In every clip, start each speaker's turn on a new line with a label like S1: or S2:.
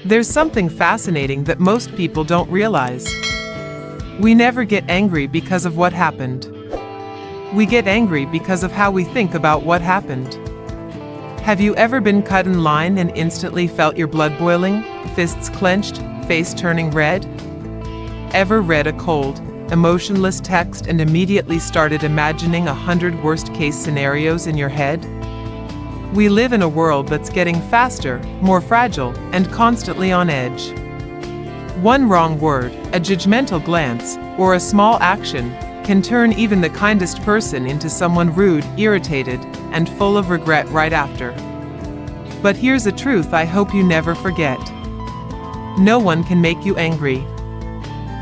S1: There's something fascinating that most people don't realize. We never get angry because of what happened. We get angry because of how we think about what happened. Have you ever been cut in line and instantly felt your blood boiling, fists clenched, face turning red? Ever read a cold, emotionless text and immediately started imagining 100 worst-case scenarios in your head? We live in a world that's getting faster, more fragile, and constantly on edge. One wrong word, a judgmental glance, or a small action can turn even the kindest person into someone rude, irritated, and full of regret right after. But here's a truth I hope you never forget. No one can make you angry.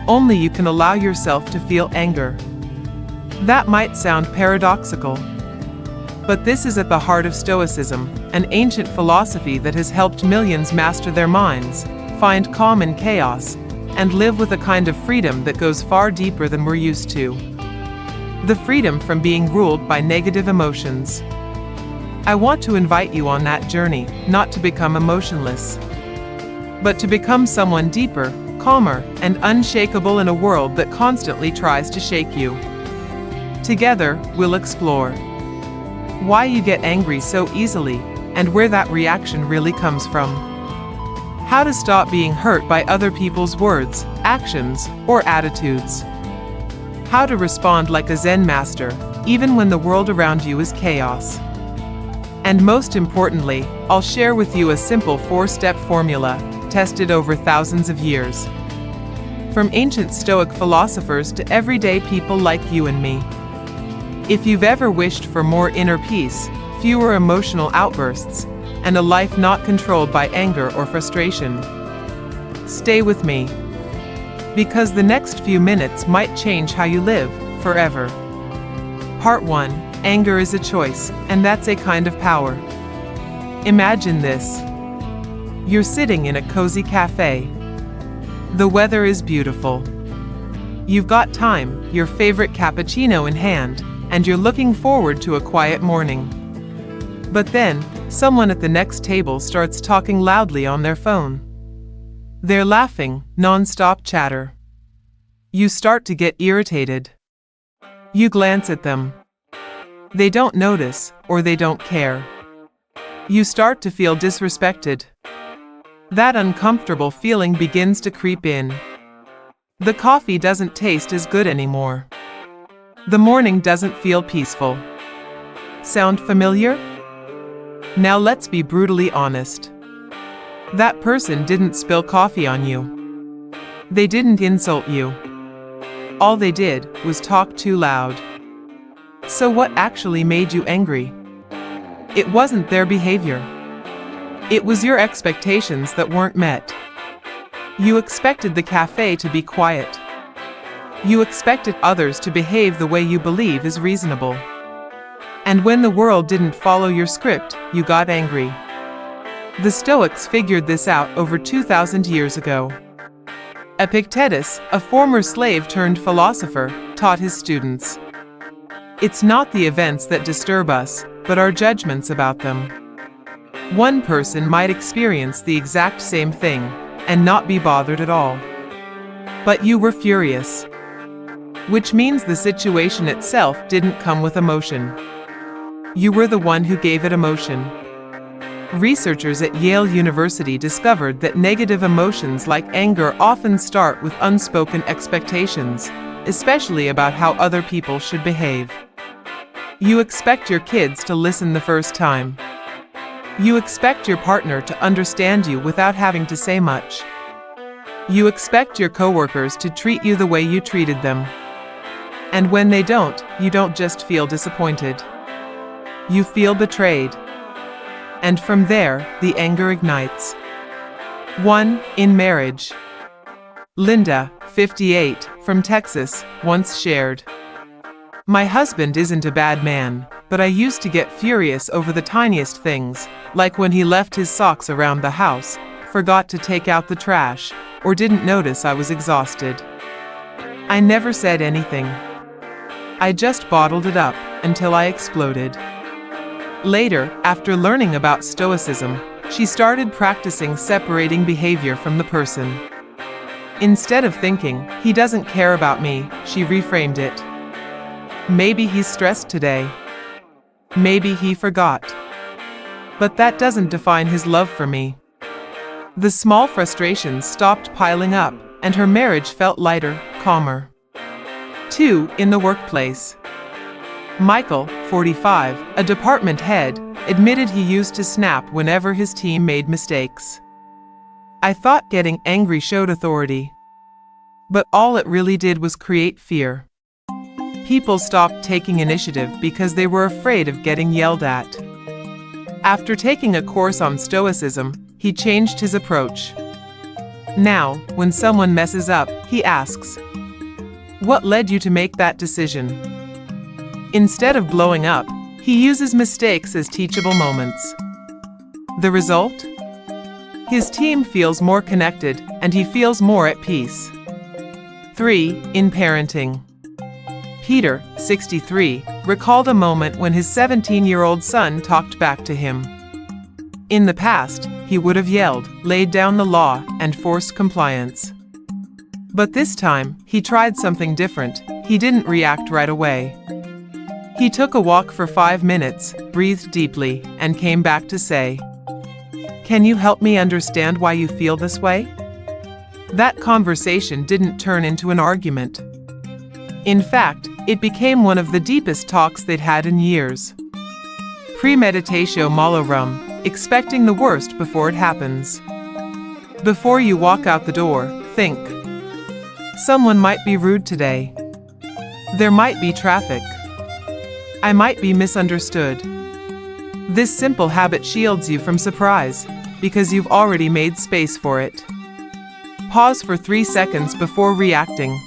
S1: Only you can allow yourself to feel anger. That might sound paradoxical, but this is at the heart of Stoicism, an ancient philosophy that has helped millions master their minds, find calm in chaos, and live with a kind of freedom that goes far deeper than we're used to. The freedom from being ruled by negative emotions. I want to invite you on that journey, not to become emotionless, but to become someone deeper, calmer, and unshakable in a world that constantly tries to shake you. Together, we'll explore why you get angry so easily, and where that reaction really comes from. How to stop being hurt by other people's words, actions, or attitudes. How to respond like a Zen master, even when the world around you is chaos. And most importantly, I'll share with you a simple 4-step formula, tested over thousands of years. From ancient Stoic philosophers to everyday people like you and me. If you've ever wished for more inner peace, fewer emotional outbursts, and a life not controlled by anger or frustration, stay with me. Because the next few minutes might change how you live, forever. Part 1. Anger is a choice, and that's a kind of power. Imagine this. You're sitting in a cozy cafe. The weather is beautiful. You've got time, your favorite cappuccino in hand, and you're looking forward to a quiet morning. But then, someone at the next table starts talking loudly on their phone. They're laughing, non-stop chatter. You start to get irritated. You glance at them. They don't notice, or they don't care. You start to feel disrespected. That uncomfortable feeling begins to creep in. The coffee doesn't taste as good anymore. The morning doesn't feel peaceful. Sound familiar? Now let's be brutally honest. That person didn't spill coffee on you. They didn't insult you. All they did was talk too loud. So what actually made you angry? It wasn't their behavior. It was your expectations that weren't met. You expected the cafe to be quiet. You expected others to behave the way you believe is reasonable. And when the world didn't follow your script, you got angry. The Stoics figured this out over 2,000 years ago. Epictetus, a former slave turned philosopher, taught his students, "It's not the events that disturb us, but our judgments about them." One person might experience the exact same thing and not be bothered at all. But you were furious. Which means the situation itself didn't come with emotion. You were the one who gave it emotion. Researchers at Yale University discovered that negative emotions like anger often start with unspoken expectations, especially about how other people should behave. You expect your kids to listen the first time. You expect your partner to understand you without having to say much. You expect your coworkers to treat you the way you treated them. And when they don't, you don't just feel disappointed. You feel betrayed. And from there, the anger ignites. 1. In marriage. Linda, 58, from Texas, once shared, "My husband isn't a bad man, but I used to get furious over the tiniest things, like when he left his socks around the house, forgot to take out the trash, or didn't notice I was exhausted. I never said anything. I just bottled it up until I exploded." Later, after learning about Stoicism, She started practicing separating behavior from the person. Instead of thinking, "He doesn't care about me," she reframed it. Maybe he's stressed today. Maybe he forgot. But that doesn't define his love for me. The small frustrations stopped piling up, and her marriage felt lighter, calmer. 2. In the workplace. Michael, 45, a department head, admitted he used to snap whenever his team made mistakes. "I thought getting angry showed authority. But all it really did was create fear. People stopped taking initiative because they were afraid of getting yelled at." After taking a course on Stoicism, he changed his approach. Now, when someone messes up, he asks, "What led you to make that decision?" Instead of blowing up, he uses mistakes as teachable moments. The result? His team feels more connected, and he feels more at peace. 3. In parenting. Peter, 63, recalled a moment when his 17-year-old son talked back to him. In the past, he would have yelled, laid down the law, and forced compliance. But this time, he tried something different. He didn't react right away. He took a walk for 5 minutes, breathed deeply, and came back to say, "Can you help me understand why you feel this way?" That conversation didn't turn into an argument. In fact, it became one of the deepest talks they'd had in years. Premeditatio malorum, expecting the worst before it happens. Before you walk out the door, think. Someone might be rude today. There might be traffic. I might be misunderstood. This simple habit shields you from surprise, because you've already made space for it. Pause for 3 seconds before reacting.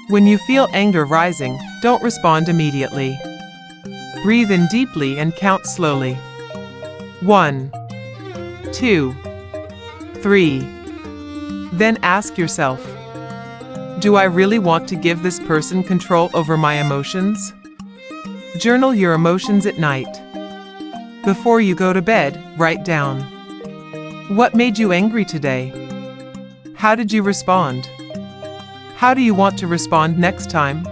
S1: When you feel anger rising, don't respond immediately. Breathe in deeply and count slowly. 1, 2, 3. Then ask yourself, do I really want to give this person control over my emotions? Journal your emotions at night. Before you go to bed, write down. What made you angry today? How did you respond? How do you want to respond next time?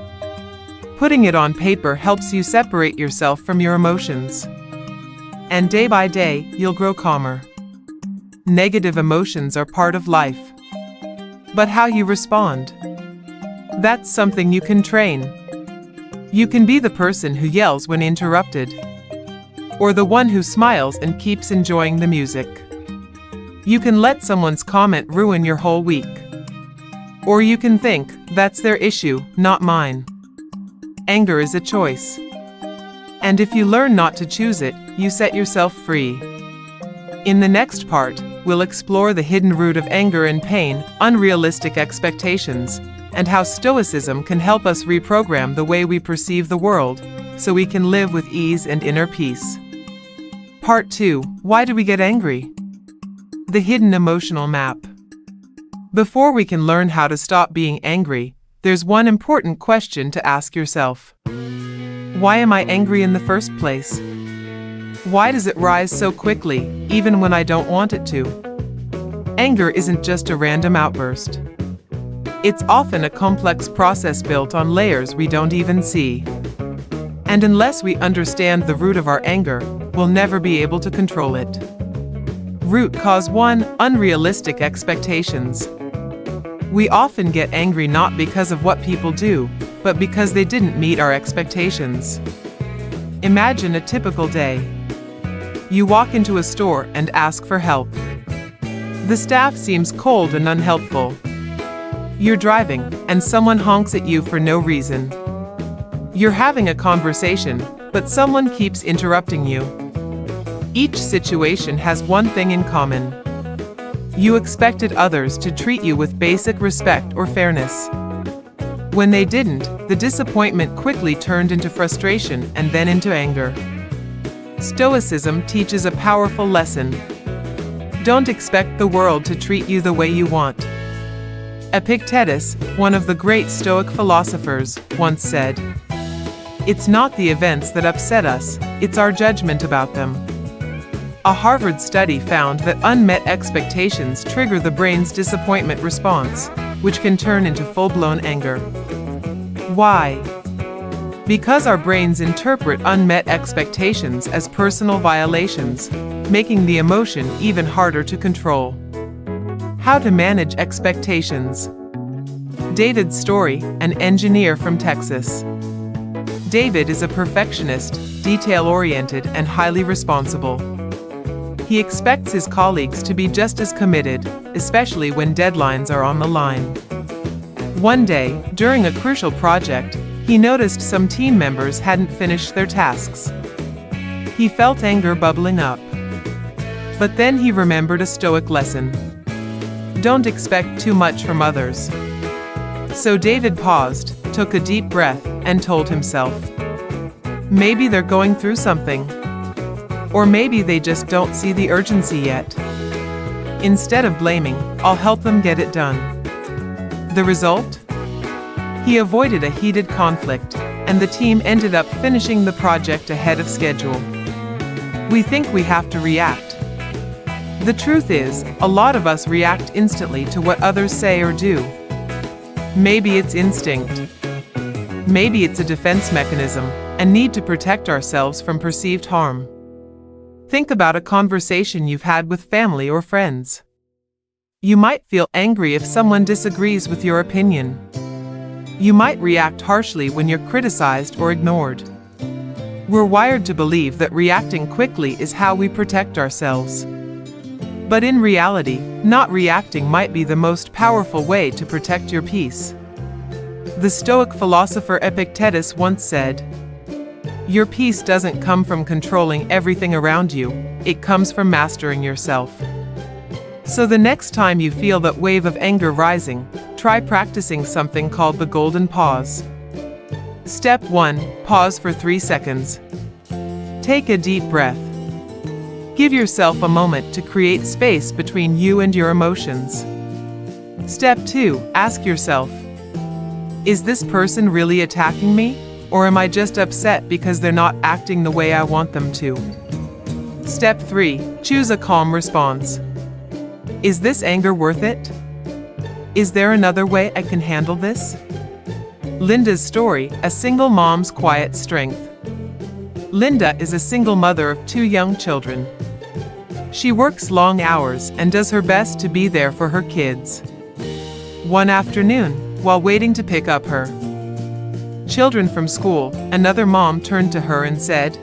S1: Putting it on paper helps you separate yourself from your emotions. And day by day, you'll grow calmer. Negative emotions are part of life. But how you respond? That's something you can train. You can be the person who yells when interrupted, or the one who smiles and keeps enjoying the music. You can let someone's comment ruin your whole week. Or you can think, that's their issue, not mine. Anger is a choice. And if you learn not to choose it, you set yourself free. In the next part, we'll explore the hidden root of anger and pain, unrealistic expectations, and how Stoicism can help us reprogram the way we perceive the world, so we can live with ease and inner peace. Part 2. Why do we get angry? The hidden emotional map. Before we can learn how to stop being angry, there's one important question to ask yourself. Why am I angry in the first place? Why does it rise so quickly, even when I don't want it to? Anger isn't just a random outburst. It's often a complex process built on layers we don't even see. And unless we understand the root of our anger, we'll never be able to control it. Root cause 1. Unrealistic expectations. We often get angry not because of what people do, but because they didn't meet our expectations. Imagine a typical day. You walk into a store and ask for help. The staff seems cold and unhelpful. You're driving, and someone honks at you for no reason. You're having a conversation, but someone keeps interrupting you. Each situation has one thing in common. You expected others to treat you with basic respect or fairness. When they didn't, the disappointment quickly turned into frustration and then into anger. Stoicism teaches a powerful lesson. Don't expect the world to treat you the way you want. Epictetus, one of the great Stoic philosophers, once said, "It's not the events that upset us, it's our judgment about them." A Harvard study found that unmet expectations trigger the brain's disappointment response, which can turn into full-blown anger. Why? Because our brains interpret unmet expectations as personal violations, making the emotion even harder to control. How to manage expectations. David's story, an engineer from Texas. David is a perfectionist, detail-oriented, and highly responsible. He expects his colleagues to be just as committed, especially when deadlines are on the line. One day, during a crucial project, he noticed some team members hadn't finished their tasks. He felt anger bubbling up. But then he remembered a Stoic lesson. Don't expect too much from others. So David paused, took a deep breath, and told himself, maybe they're going through something. Or maybe they just don't see the urgency yet. Instead of blaming, I'll help them get it done. The result? He avoided a heated conflict, and the team ended up finishing the project ahead of schedule. We think we have to react. The truth is, a lot of us react instantly to what others say or do. Maybe it's instinct. Maybe it's a defense mechanism, a need to protect ourselves from perceived harm. Think about a conversation you've had with family or friends. You might feel angry if someone disagrees with your opinion. You might react harshly when you're criticized or ignored. We're wired to believe that reacting quickly is how we protect ourselves. But in reality, not reacting might be the most powerful way to protect your peace. The Stoic philosopher Epictetus once said, "Your peace doesn't come from controlling everything around you, it comes from mastering yourself." So the next time you feel that wave of anger rising, try practicing something called the golden pause. Step 1. Pause for 3 seconds. Take a deep breath. Give yourself a moment to create space between you and your emotions. Step 2. Ask yourself, is this person really attacking me? Or am I just upset because they're not acting the way I want them to? Step 3. Choose a calm response. Is this anger worth it? Is there another way I can handle this? Linda's story, a single mom's quiet strength. Linda is a single mother of 2 young children. She works long hours and does her best to be there for her kids. One afternoon, while waiting to pick up her children from school, another mom turned to her and said,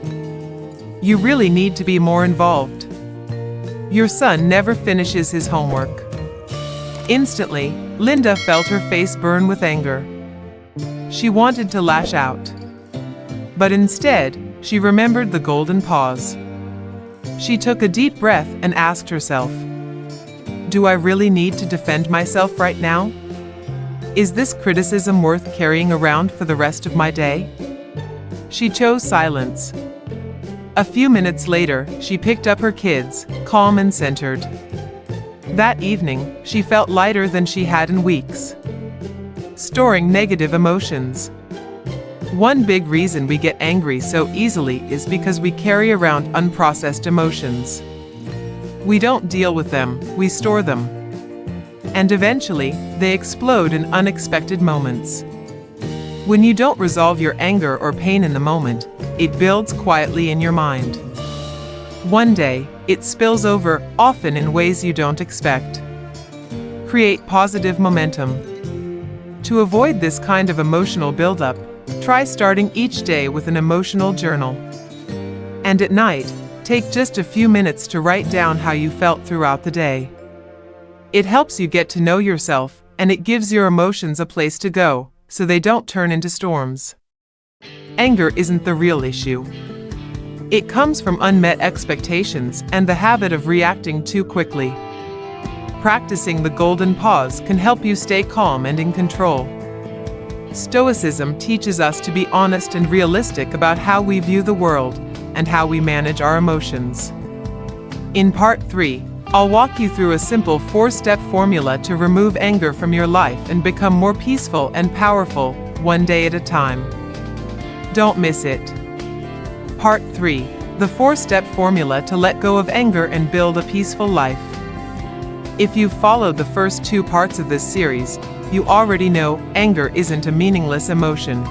S1: "You really need to be more involved. Your son never finishes his homework." Instantly, Linda felt her face burn with anger. She wanted to lash out. But instead, she remembered the golden pause. She took a deep breath and asked herself, "Do I really need to defend myself right now? Is this criticism worth carrying around for the rest of my day?" She chose silence. A few minutes later, she picked up her kids, calm and centered. That evening, she felt lighter than she had in weeks. Storing negative emotions. One big reason we get angry so easily is because we carry around unprocessed emotions. We don't deal with them, we store them. And eventually, they explode in unexpected moments. When you don't resolve your anger or pain in the moment, it builds quietly in your mind. One day, it spills over, often in ways you don't expect. Create positive momentum. To avoid this kind of emotional buildup, try starting each day with an emotional journal. And at night, take just a few minutes to write down how you felt throughout the day. It helps you get to know yourself, and it gives your emotions a place to go, so they don't turn into storms. Anger isn't the real issue. It comes from unmet expectations and the habit of reacting too quickly. Practicing the golden pause can help you stay calm and in control. Stoicism teaches us to be honest and realistic about how we view the world and how we manage our emotions. In Part 3, I'll walk you through a simple 4-step formula to remove anger from your life and become more peaceful and powerful, one day at a time. Don't miss it. Part 3. the 4-step formula to let go of anger and build a peaceful life. If you've followed the first 2 parts of this series, you already know anger isn't a meaningless emotion.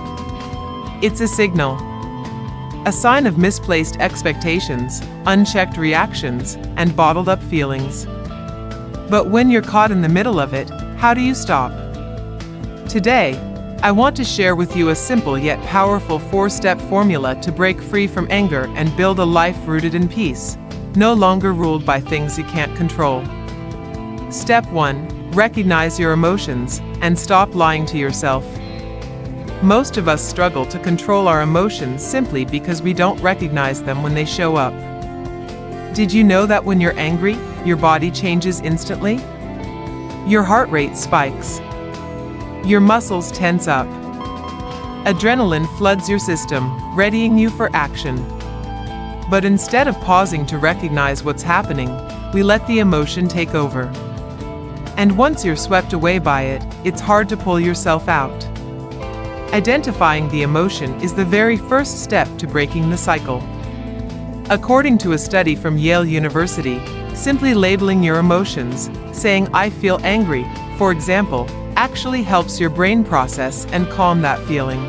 S1: It's a signal. A sign of misplaced expectations, unchecked reactions, and bottled up feelings. But when you're caught in the middle of it, how do you stop? Today, I want to share with you a simple yet powerful 4-step formula to break free from anger and build a life rooted in peace, no longer ruled by things you can't control. Step 1. Recognize your emotions and stop lying to yourself. Most of us struggle to control our emotions simply because we don't recognize them when they show up. Did you know that when you're angry, your body changes instantly? Your heart rate spikes. Your muscles tense up. Adrenaline floods your system, readying you for action. But instead of pausing to recognize what's happening, we let the emotion take over. And once you're swept away by it, it's hard to pull yourself out. Identifying the emotion is the very first step to breaking the cycle. According to a study from Yale University, simply labeling your emotions, saying "I feel angry," for example, actually helps your brain process and calm that feeling.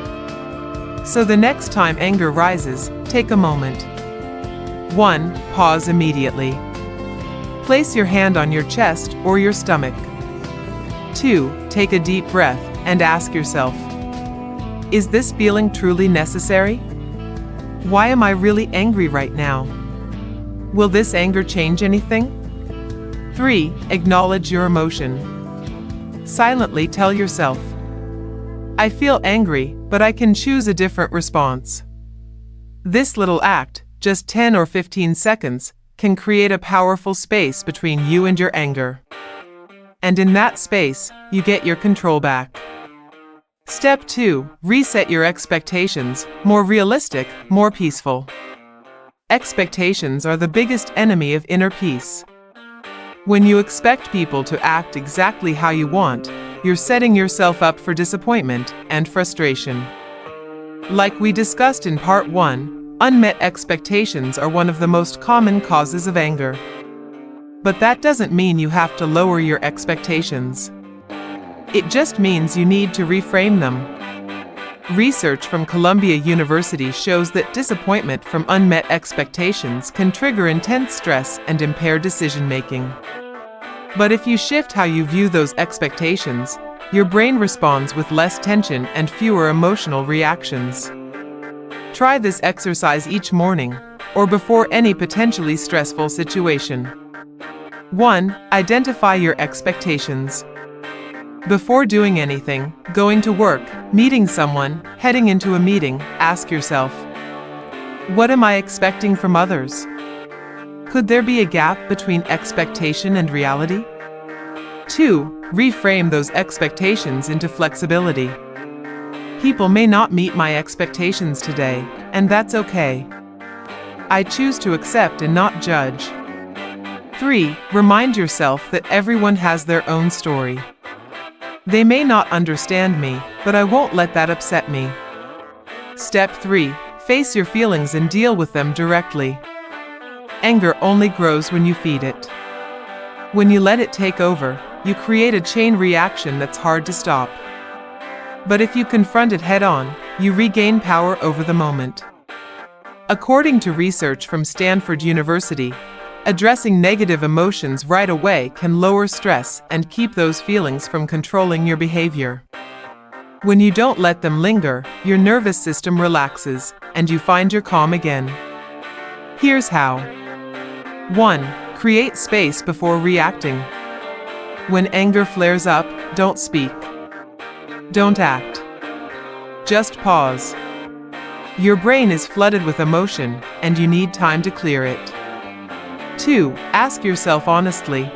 S1: So the next time anger rises, take a moment. 1. Pause immediately. Place your hand on your chest or your stomach. 2. Take a deep breath and ask yourself, is this feeling truly necessary? Why am I really angry right now? Will this anger change anything? 3. Acknowledge your emotion. Silently tell yourself, I feel angry, but I can choose a different response. This little act, just 10 or 15 seconds, can create a powerful space between you and your anger. And in that space, you get your control back. Step 2. Reset your expectations, more realistic, more peaceful. Expectations are the biggest enemy of inner peace. When you expect people to act exactly how you want, you're setting yourself up for disappointment and frustration. Like we discussed in part 1, unmet expectations are one of the most common causes of anger. But that doesn't mean you have to lower your expectations. It just means you need to reframe them. Research from Columbia University shows that disappointment from unmet expectations can trigger intense stress and impair decision-making. But if you shift how you view those expectations, your brain responds with less tension and fewer emotional reactions. Try this exercise each morning, or before any potentially stressful situation. 1. Identify your expectations. Before doing anything, going to work, meeting someone, heading into a meeting, ask yourself, what am I expecting from others? Could there be a gap between expectation and reality? 2. Reframe those expectations into flexibility. People may not meet my expectations today, and that's okay. I choose to accept and not judge. 3. Remind yourself that everyone has their own story. They may not understand me, but I won't let that upset me. Step 3. Face your feelings and deal with them directly. Anger only grows when you feed it. When you let it take over, you create a chain reaction that's hard to stop. But if you confront it head-on, you regain power over the moment. According to research from Stanford University, addressing negative emotions right away can lower stress and keep those feelings from controlling your behavior. When you don't let them linger, your nervous system relaxes, and you find your calm again. Here's how. 1. Create space before reacting. When anger flares up, don't speak. Don't act. Just pause. Your brain is flooded with emotion, and you need time to clear it. 2. Ask yourself honestly,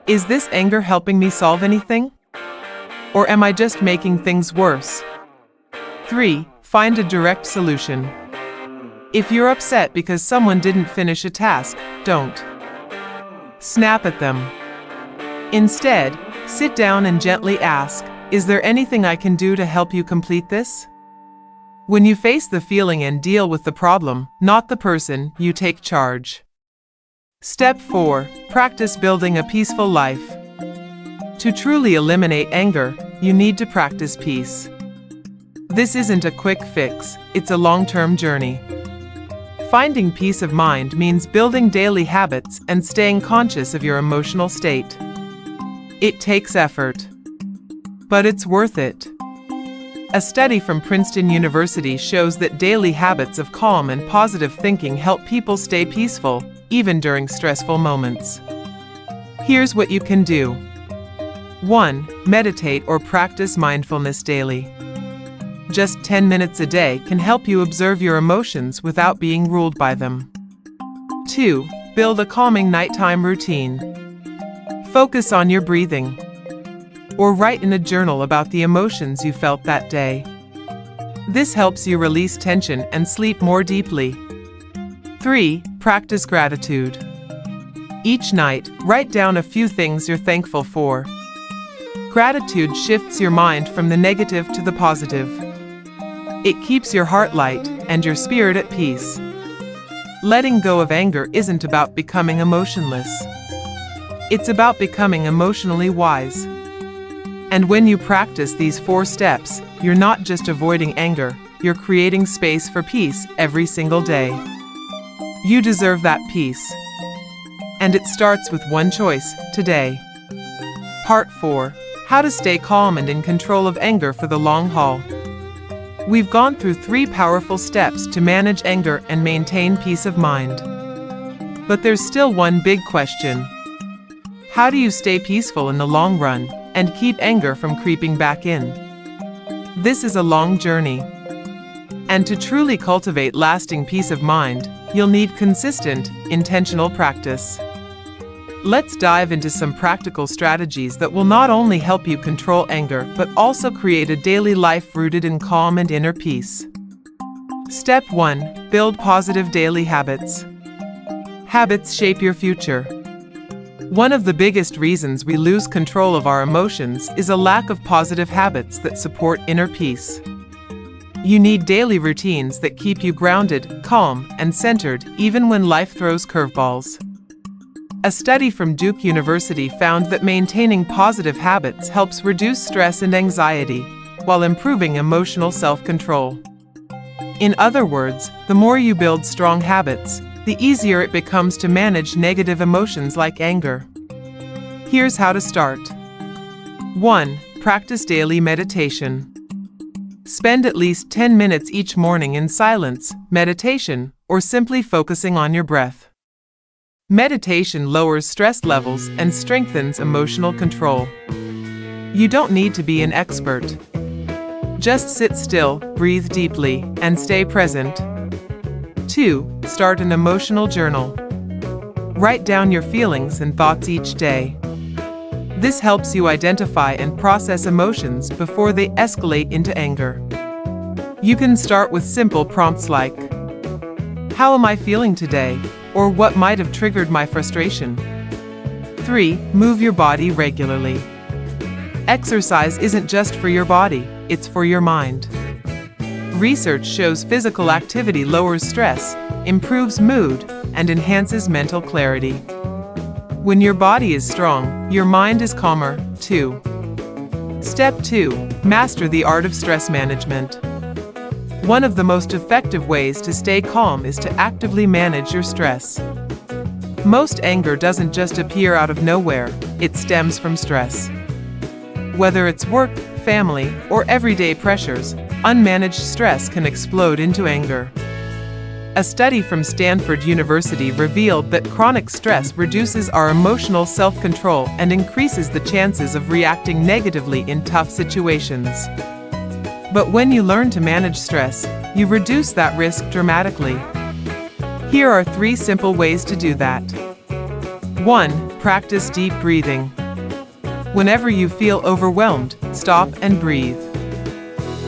S1: is this anger helping me solve anything? Or am I just making things worse? 3. Find a direct solution. If you're upset because someone didn't finish a task, don't snap at them. Instead, sit down and gently ask, is there anything I can do to help you complete this? When you face the feeling and deal with the problem, not the person, you take charge. Step 4. Practice building a peaceful life. To truly eliminate anger, you need to practice peace. This isn't a quick fix, it's a long-term journey. Finding peace of mind means building daily habits and staying conscious of your emotional state. It takes effort, but it's worth it. A study from Princeton University shows that daily habits of calm and positive thinking help people stay peaceful, even during stressful moments. Here's what you can do. 1. Meditate or practice mindfulness daily. Just 10 minutes a day can help you observe your emotions without being ruled by them. 2. Build a calming nighttime routine. Focus on your breathing. Or write in a journal about the emotions you felt that day. This helps you release tension and sleep more deeply. 3. Practice gratitude. Each night, write down a few things you're thankful for. Gratitude shifts your mind from the negative to the positive. It keeps your heart light and your spirit at peace. Letting go of anger isn't about becoming emotionless. It's about becoming emotionally wise. And when you practice these 4 steps, you're not just avoiding anger, you're creating space for peace every single day. You deserve that peace. And it starts with one choice, today. Part 4. How to stay calm and in control of anger for the long haul. We've gone through 3 powerful steps to manage anger and maintain peace of mind. But there's still one big question. How do you stay peaceful in the long run and keep anger from creeping back in? This is a long journey. And to truly cultivate lasting peace of mind, you'll need consistent, intentional practice. Let's dive into some practical strategies that will not only help you control anger, but also create a daily life rooted in calm and inner peace. Step 1. Build positive daily habits. Habits shape your future. One of the biggest reasons we lose control of our emotions is a lack of positive habits that support inner peace. You need daily routines that keep you grounded, calm, and centered even when life throws curveballs. A study from Duke University found that maintaining positive habits helps reduce stress and anxiety, while improving emotional self-control. In other words, the more you build strong habits, the easier it becomes to manage negative emotions like anger. Here's how to start. 1. Practice daily meditation. Spend at least 10 minutes each morning in silence, meditation, or simply focusing on your breath. Meditation lowers stress levels and strengthens emotional control. You don't need to be an expert. Just sit still, breathe deeply, and stay present. 2. Start an emotional journal. Write down your feelings and thoughts each day. This helps you identify and process emotions before they escalate into anger. You can start with simple prompts like, "How am I feeling today?" or "What might have triggered my frustration?" 3. Move your body regularly. Exercise isn't just for your body, it's for your mind. Research shows physical activity lowers stress, improves mood, and enhances mental clarity. When your body is strong, your mind is calmer, too. Step 2. Master the art of stress management. One of the most effective ways to stay calm is to actively manage your stress. Most anger doesn't just appear out of nowhere, it stems from stress. Whether it's work, family, or everyday pressures, unmanaged stress can explode into anger. A study from Stanford University revealed that chronic stress reduces our emotional self-control and increases the chances of reacting negatively in tough situations. But when you learn to manage stress, you reduce that risk dramatically. Here are 3 simple ways to do that. 1. Practice deep breathing. Whenever you feel overwhelmed, stop and breathe.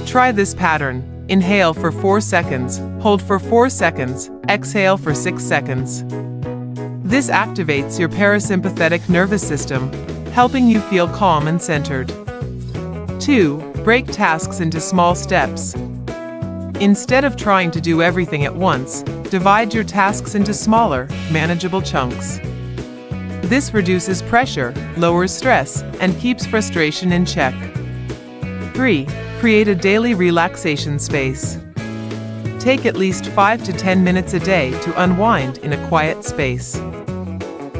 S1: Try this pattern. Inhale for 4 seconds, hold for 4 seconds, exhale for 6 seconds. This activates your parasympathetic nervous system, helping you feel calm and centered. 2. Break tasks into small steps. Instead of trying to do everything at once, divide your tasks into smaller, manageable chunks. This reduces pressure, lowers stress, and keeps frustration in check. 3. Create a daily relaxation space. Take at least 5 to 10 minutes a day to unwind in a quiet space.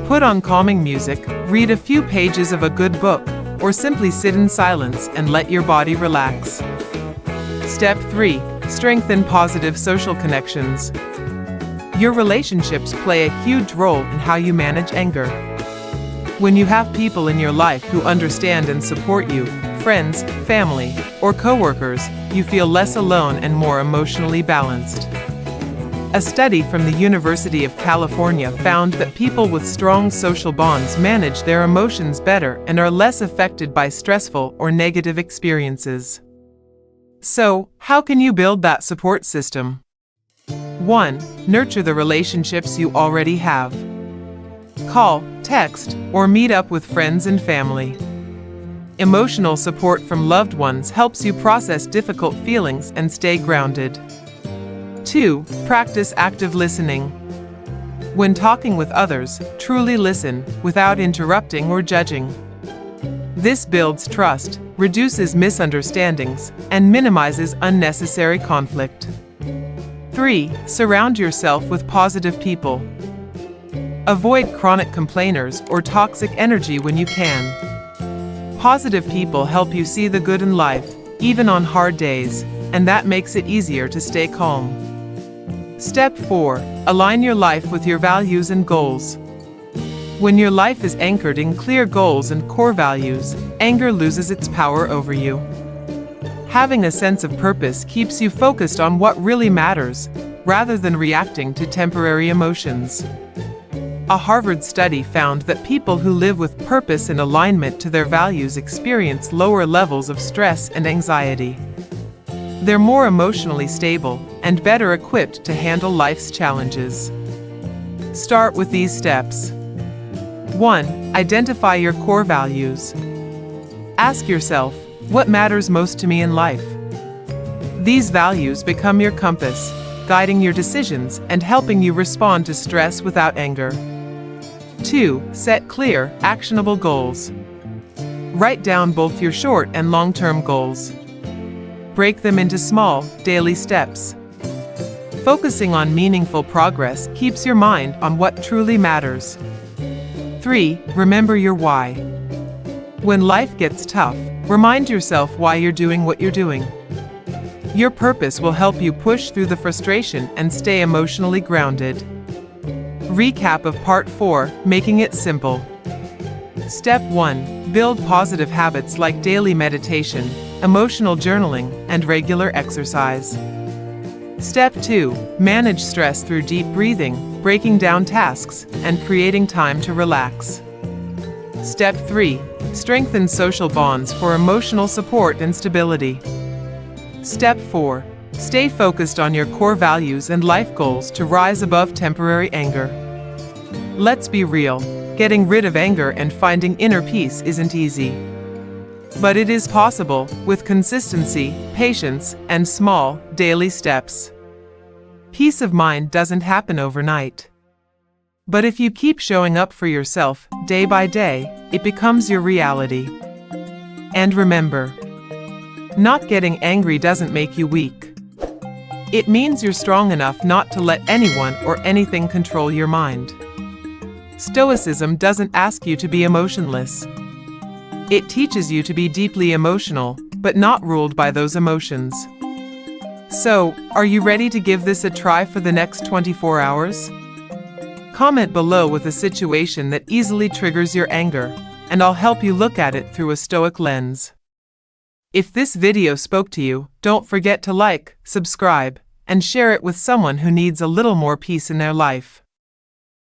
S1: Put on calming music, read a few pages of a good book, or simply sit in silence and let your body relax. Step 3. Strengthen positive social connections. Your relationships play a huge role in how you manage anger. When you have people in your life who understand and support you, friends, family, or coworkers, you feel less alone and more emotionally balanced. A study from the University of California found that people with strong social bonds manage their emotions better and are less affected by stressful or negative experiences. So, how can you build that support system? 1. Nurture the relationships you already have. Call, text, or meet up with friends and family. Emotional support from loved ones helps you process difficult feelings and stay grounded. 2. Practice active listening. When talking with others, truly listen, without interrupting or judging. This builds trust, reduces misunderstandings, and minimizes unnecessary conflict. 3. Surround yourself with positive people. Avoid chronic complainers or toxic energy when you can. Positive people help you see the good in life, even on hard days, and that makes it easier to stay calm. Step 4. Align your life with your values and goals. When your life is anchored in clear goals and core values, anger loses its power over you. Having a sense of purpose keeps you focused on what really matters, rather than reacting to temporary emotions. A Harvard study found that people who live with purpose and alignment to their values experience lower levels of stress and anxiety. They're more emotionally stable and better equipped to handle life's challenges. Start with these steps. 1. Identify your core values. Ask yourself, what matters most to me in life? These values become your compass, guiding your decisions and helping you respond to stress without anger. 2. Set clear, actionable goals. Write down both your short and long-term goals. Break them into small, daily steps. Focusing on meaningful progress keeps your mind on what truly matters. 3. Remember your why. When life gets tough, remind yourself why you're doing what you're doing. Your purpose will help you push through the frustration and stay emotionally grounded. Recap of Part 4, Making It Simple. Step 1. Build positive habits like daily meditation, emotional journaling, and regular exercise. Step 2. Manage stress through deep breathing, breaking down tasks, and creating time to relax. Step 3. Strengthen social bonds for emotional support and stability. Step 4. Stay focused on your core values and life goals to rise above temporary anger. Let's be real, getting rid of anger and finding inner peace isn't easy. But it is possible, with consistency, patience, and small, daily steps. Peace of mind doesn't happen overnight. But if you keep showing up for yourself, day by day, it becomes your reality. And remember, not getting angry doesn't make you weak. It means you're strong enough not to let anyone or anything control your mind. Stoicism doesn't ask you to be emotionless. It teaches you to be deeply emotional, but not ruled by those emotions. So, are you ready to give this a try for the next 24 hours? Comment below with a situation that easily triggers your anger, and I'll help you look at it through a Stoic lens. If this video spoke to you, don't forget to like, subscribe, and share it with someone who needs a little more peace in their life.